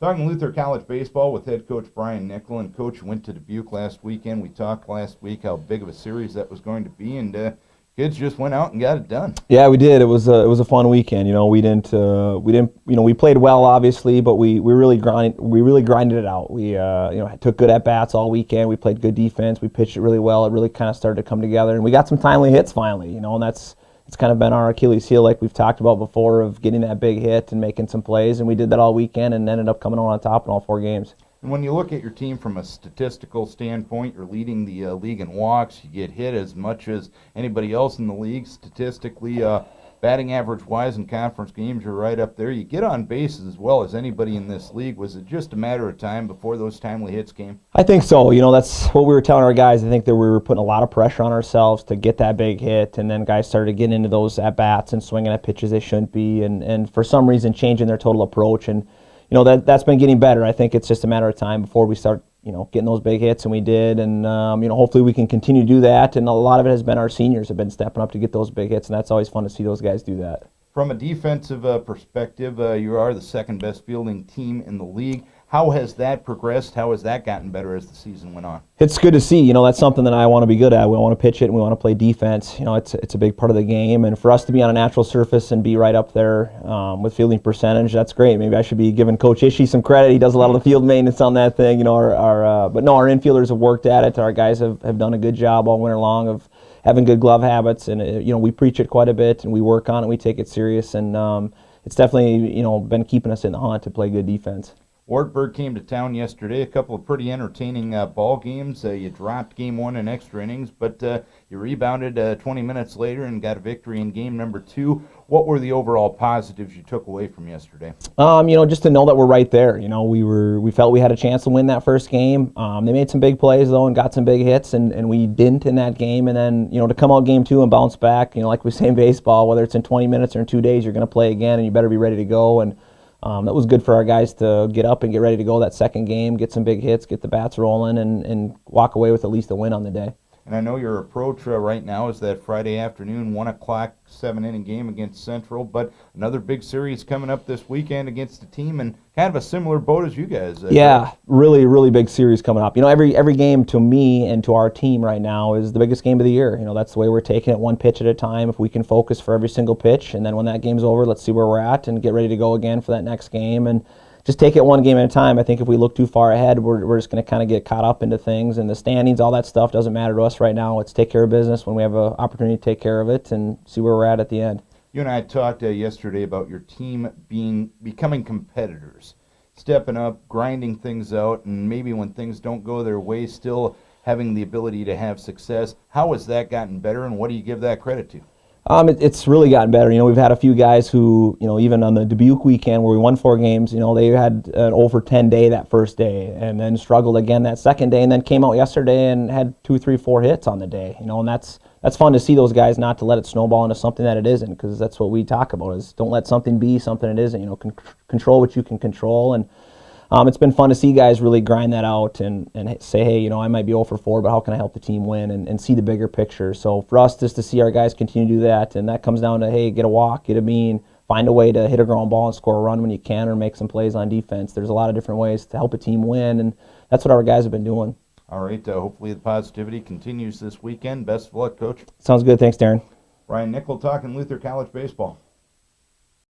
Talking Luther College baseball with head coach Brian Nickel. And Coach went to Dubuque last weekend. We talked last week how big of a series that was going to be, and kids just went out and got it done. Yeah, we did. It was a fun weekend. We played well, obviously, but we really grinded it out. We took good at bats all weekend. We played good defense. We pitched it really well. It really kind of started to come together, and we got some timely hits finally. And it's kind of been our Achilles heel, like we've talked about before, of getting that big hit and making some plays. And we did that all weekend and ended up coming on top in all 4 games. And when you look at your team from a statistical standpoint, you're leading the league in walks. You get hit as much as anybody else in the league. Statistically, batting average-wise in conference games, you're right up there. You get on base as well as anybody in this league. Was it just a matter of time before those timely hits came? I think so. That's what we were telling our guys. I think that we were putting a lot of pressure on ourselves to get that big hit, and then guys started getting into those at-bats and swinging at pitches they shouldn't be, and for some reason changing their total approach. And that's been getting better. I think it's just a matter of time before we start, getting those big hits, and we did. And hopefully we can continue to do that. And a lot of it has been our seniors have been stepping up to get those big hits, and that's always fun to see those guys do that. From a defensive perspective, you are the second best fielding team in the league. How has that progressed? How has that gotten better as the season went on? It's good to see. That's something that I want to be good at. We want to pitch it and we want to play defense. It's a big part of the game. And for us to be on a natural surface and be right up there with fielding percentage, that's great. Maybe I should be giving Coach Ishii some credit. He does a lot of the field maintenance on that thing. Our infielders have worked at it. Our guys have done a good job all winter long of having good glove habits. And we preach it quite a bit and we work on it. We take it serious. And it's definitely been keeping us in the hunt to play good defense. Wartburg came to town yesterday, a couple of pretty entertaining ball games. You dropped game 1 in extra innings, but you rebounded 20 minutes later and got a victory in game number 2. What were the overall positives you took away from yesterday? Just to know that we're right there. We felt we had a chance to win that first game. They made some big plays, though, and got some big hits, and we didn't in that game. And then, to come out game 2 and bounce back, like we say in baseball, whether it's in 20 minutes or in 2 days, you're going to play again, and you better be ready to go. And that was good for our guys to get up and get ready to go that second game, get some big hits, get the bats rolling, and walk away with at least a win on the day. And I know your approach right now is that Friday afternoon, 1 o'clock, 7-inning game against Central, but another big series coming up this weekend against a team in kind of a similar boat as you guys. Yeah, really, really big series coming up. Every game to me and to our team right now is the biggest game of the year. That's the way we're taking it, one pitch at a time. If we can focus for every single pitch, and then when that game's over, let's see where we're at and get ready to go again for that next game. And just take it one game at a time. I think if we look too far ahead, we're just going to kind of get caught up into things, and the standings, all that stuff doesn't matter to us right now. Let's take care of business when we have an opportunity to take care of it and see where we're at the end. You and I talked yesterday about your team becoming competitors, stepping up, grinding things out, and maybe when things don't go their way, still having the ability to have success. How has that gotten better, and what do you give that credit to? It's really gotten better. We've had a few guys who, even on the Dubuque weekend where we won 4 games, they had an over 10 day that first day and then struggled again that second day and then came out yesterday and had 2, 3, 4 hits on the day, and that's fun to see those guys, not to let it snowball into something that it isn't, because that's what we talk about is don't let something be something it isn't. Control what you can control. And it's been fun to see guys really grind that out and say, hey, I might be 0 for 4, but how can I help the team win and see the bigger picture. So for us, just to see our guys continue to do that, and that comes down to, hey, get a walk, get a bean, find a way to hit a ground ball and score a run when you can, or make some plays on defense. There's a lot of different ways to help a team win, and that's what our guys have been doing. All right, hopefully the positivity continues this weekend. Best of luck, Coach. Sounds good. Thanks, Darren. Brian Nickel talking Luther College baseball.